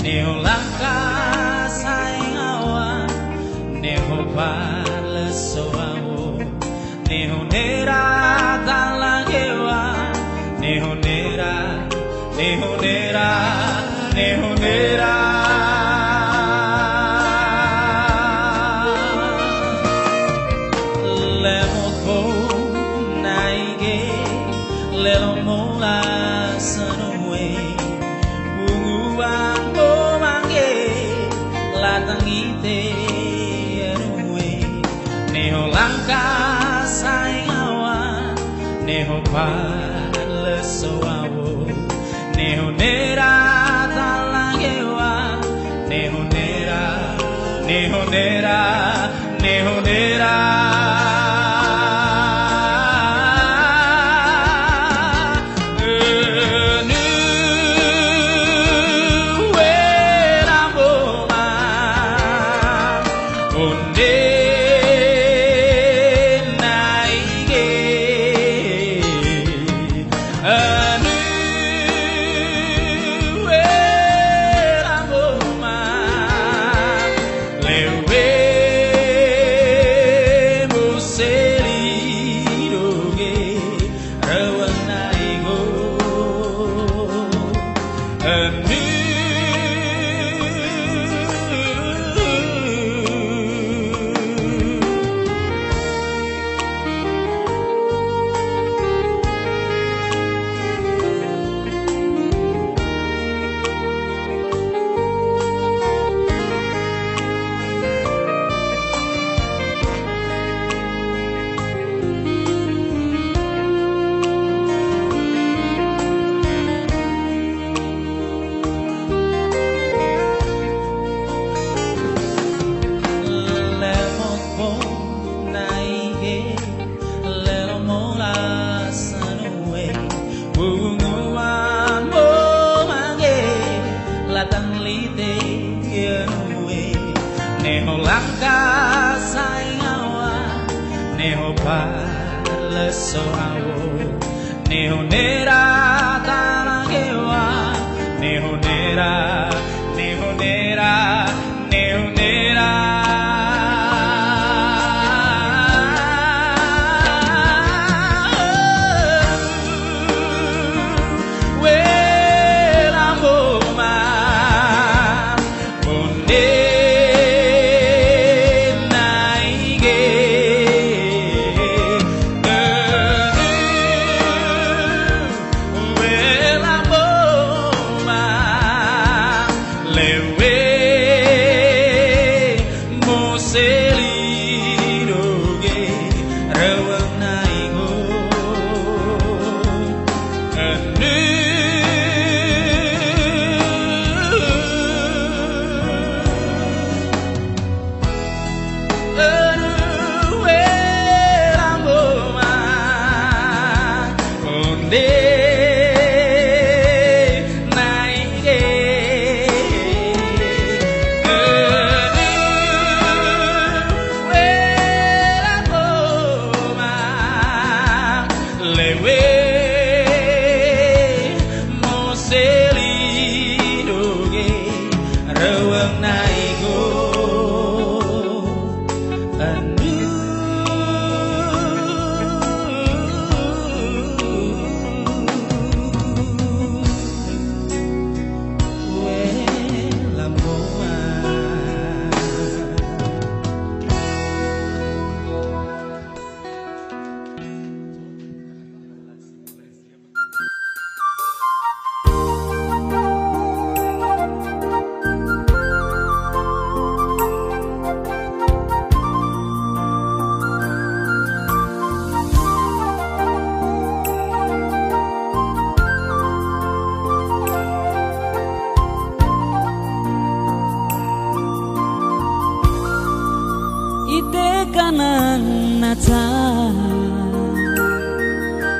Neho langkah saing awan, neho paleso awo, neho nera talang hewan, neho nera, neho nera, neho nera. Lemot bo naige, lelo mola senue, bunguan bo mange, latang ite enue, neho langkah saing awan, neho paleso awo, neho nera talang hewan, neho nera, neho nera, neho nera. Neho langkah saing awan, neho paleso awo, neho nera talang hewan, neho nera, neho nera, neho nera.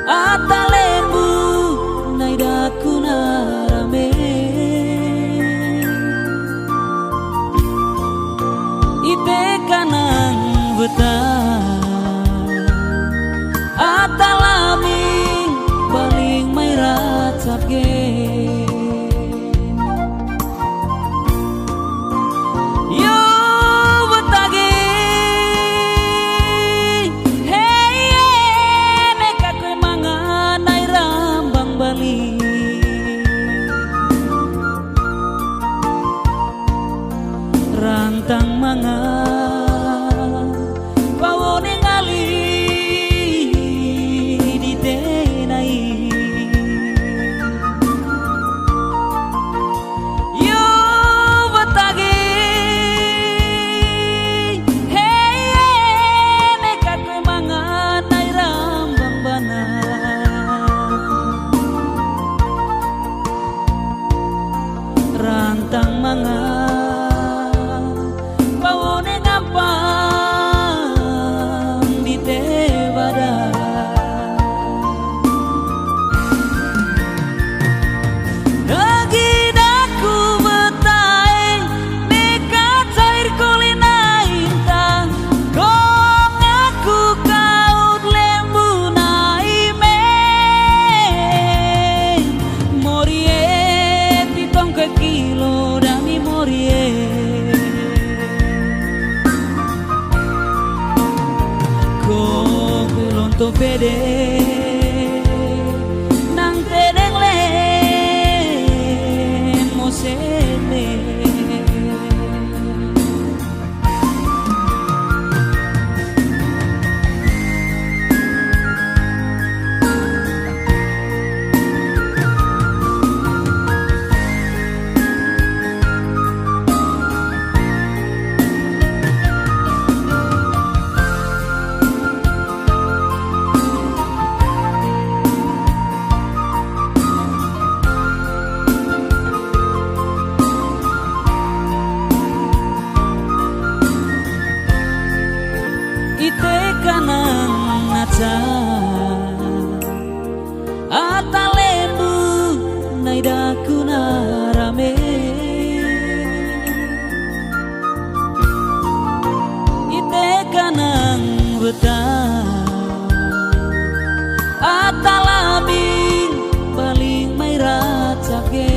Atalembu naidaku narame Ite kanang betah Atalami baling may ratsap rantang manga pawone gampang di tebada lagi daku betai nekat cair kulina intang kong aku kaut lembu naime morie titong ke kilo dami morie kong lonto pede nang tedeng le mosene ite kanang naca ata lembu naidaku narame ite kanang betah ata labing baling may racake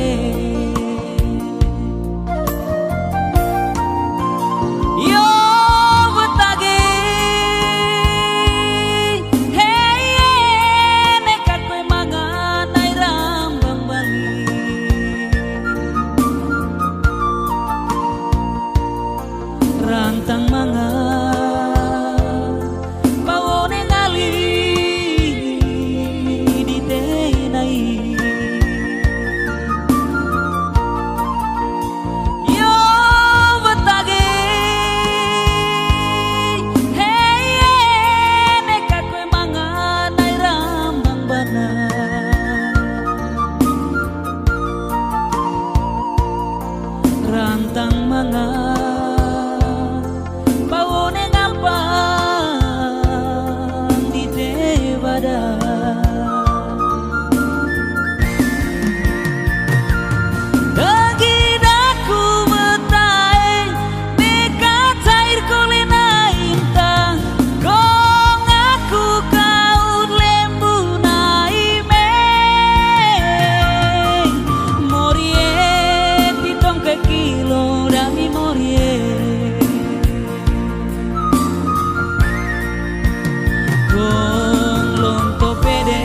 rantang manga pawone ngali di tenai yo betage hey nekat kowe manga nai rambang bana rantang manga pawone gampang di tebada lagi daku betai nekat cair kulina intang kong aku kaut lembu naime morie titong ke kilo dami morie kong lonto pede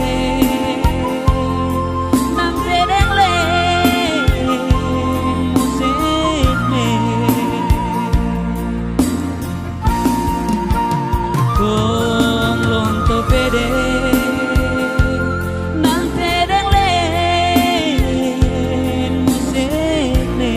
nang tedeng le mosene kong lonto pede nang tedeng le mosene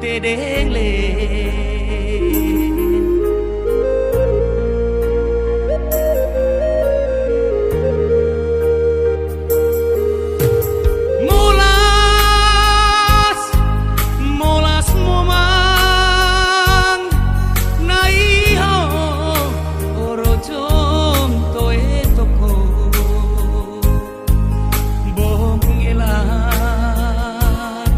tedeng le molas momang naiho orojom toe toko bong elan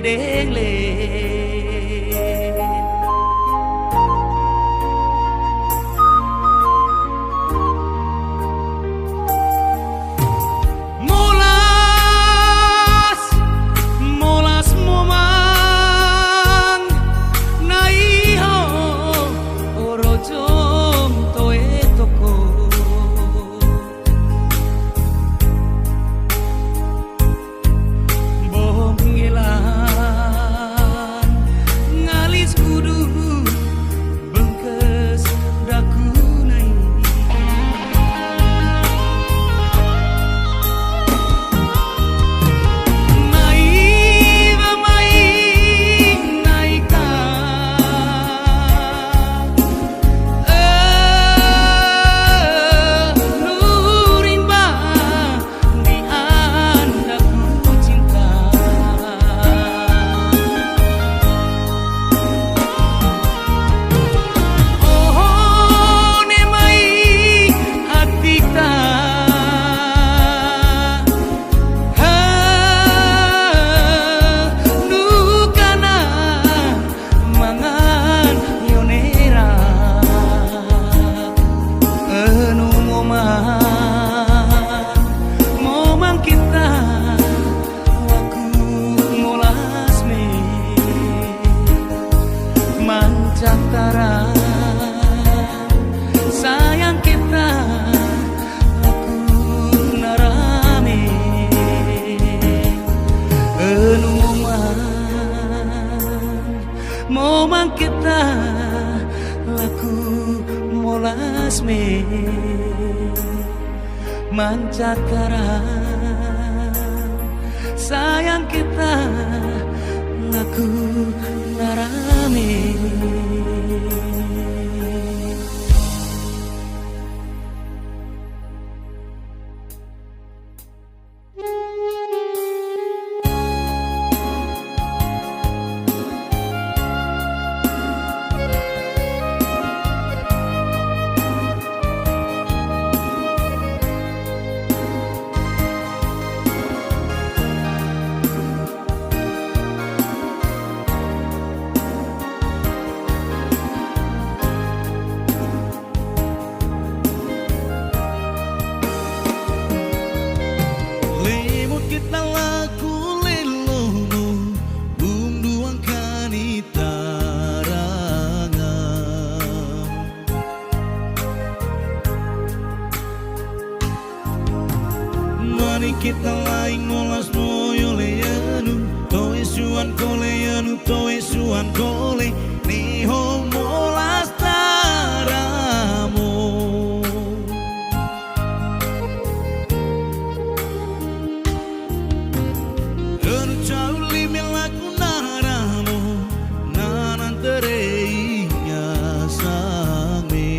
deng le sayang kita aku narame enuman momang kita laku molas me mancakara sayang kita laku narame. Kita lain ngolas moyo leyanu toe suan kole yanu toe suan kole niho molas taramo anu cau limi laku naramo nanan tereinya same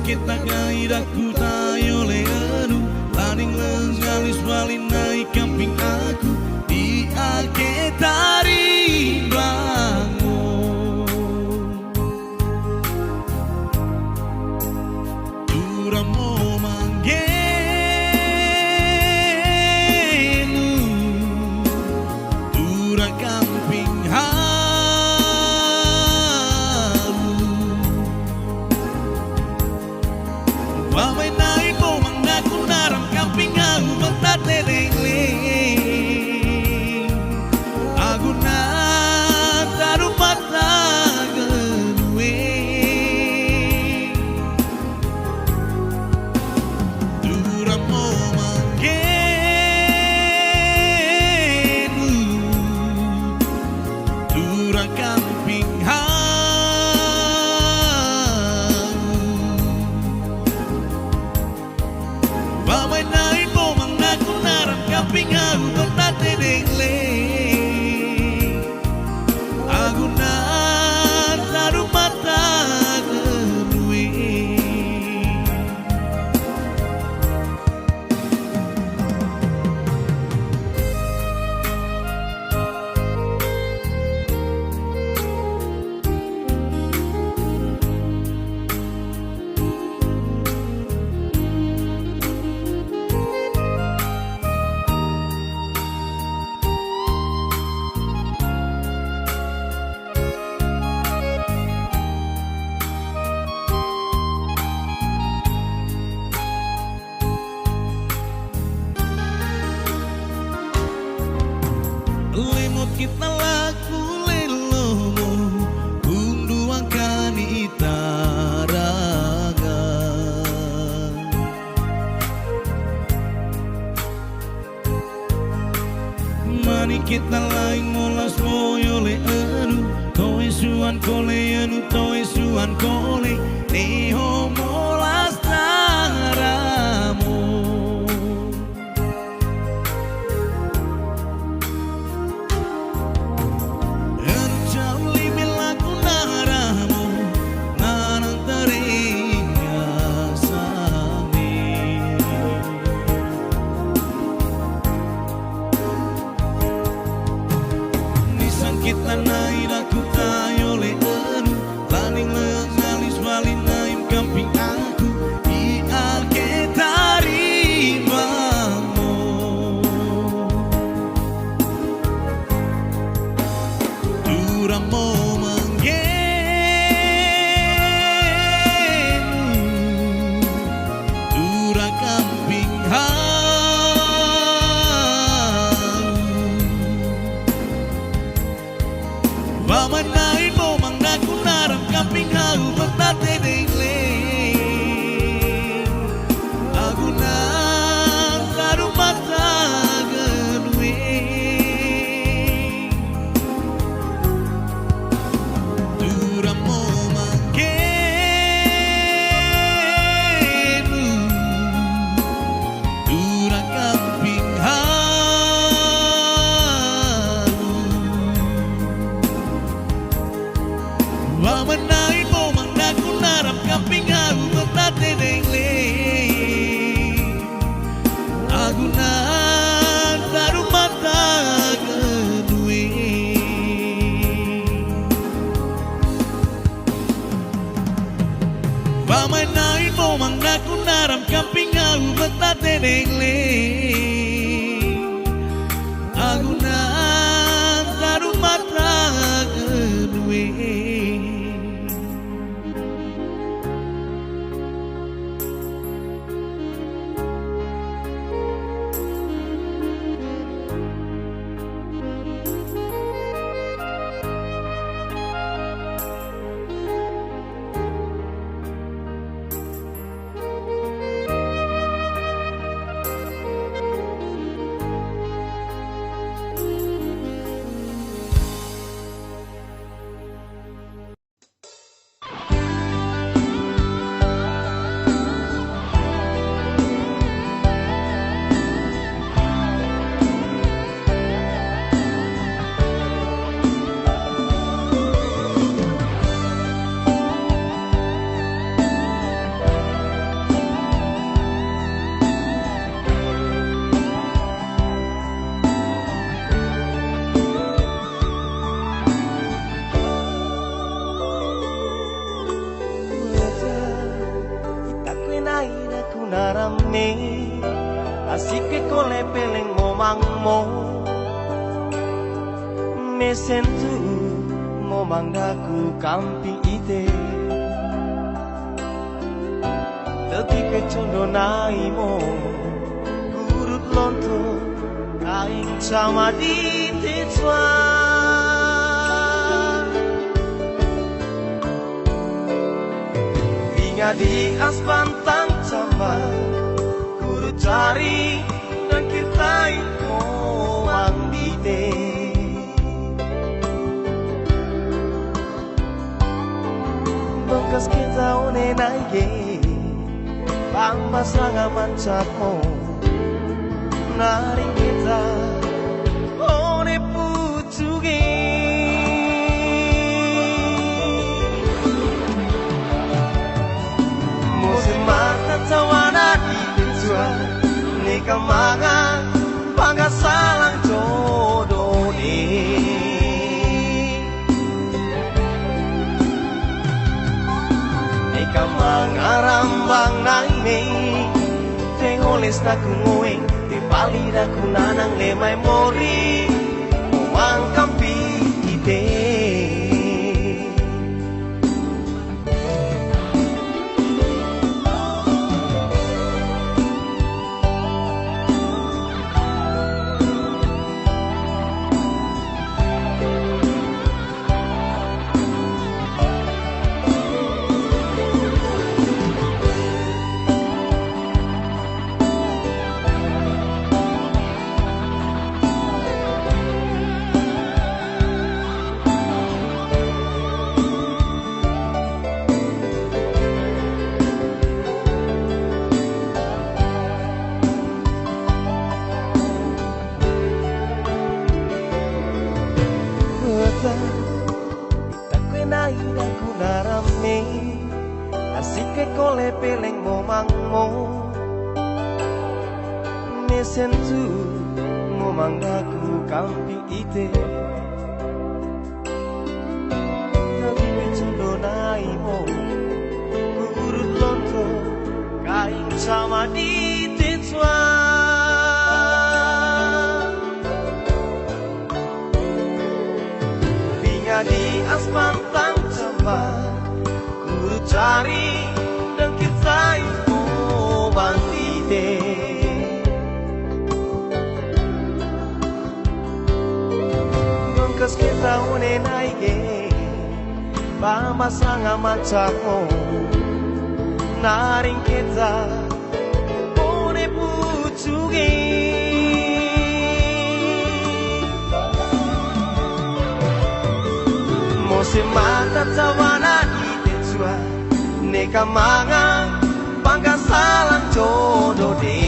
kita gairaku tayo leanu laning lengalis walin naik camping aku di ake tari bangun dura mo manggelu dura camping Wawai naik momang naku naram kamping aku bentar leleng kole anu toe suan kole neho molas tangaramu anu jauh lebih laku naramu nanang teringa sami nisangkit tanai raku tayo le anu laning lengalis walinaim kamping aku iake tarimamu duramo manggemu dura kamping Wamanain mo mang nakunaram kamping hau batate dengle Aku na tarumata genwe Dura mo manggemu Dura kamping Wamanain mo mang nakunaram kamping aku batate dengle Aku na tarumata genwe Wamanain mo mang nakunaram kamping aku batate dengle Aku na tarumata genwe Asik ke kole peleng momang mo Mesentu momang daku kamping ite Tapi ke condo nai mo Gurut lonto kain sama di tetswa Inga di aspantang sama cari dan kita itu mandite bekas kita one naige bang masanga mancapo nari kita one pucuge musim mata tawana Nika mangan bangga salang jodoh ni Nika mangarambang naime Tengoles na kunguing Tipali na kunanang lemay mori Umang kampi ite nai daku narame asik ke kole peleng mo mangmo mesentu mo mangdaku kampi ite nabi bicundo nai mo kurut lonto kain sama di tetswa di aspal tang sama guru cari dan kita info bang ide ngongkos kita une naike bama sanga macamo naring kita une pucuge Mose mata tawana itetsua neka manga bangga salang jodoh de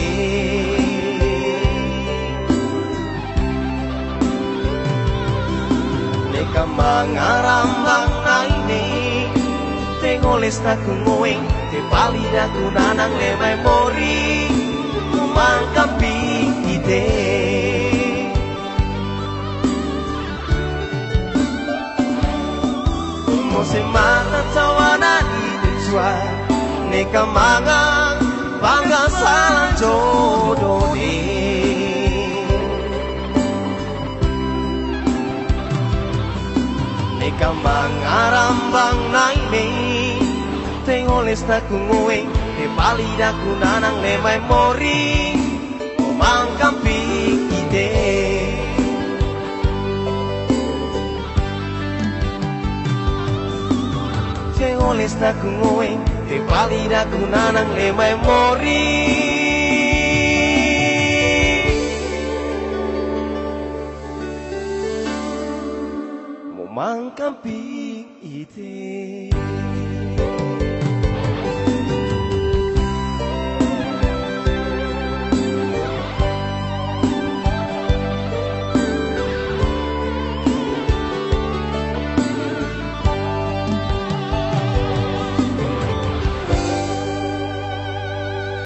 neka manga rambang naine tengoles naku ngoeng te pali naku nanang le memori kumangkampi ide Mose mata tawana itetsua neka manga bangga salang jodoh ni neka manga rambang naine tengoles naku ngoeng te pali daku nanang le memori kumangkampi ide Tengoles naku ngoeng te pali daku nanang le memori momangkampi ite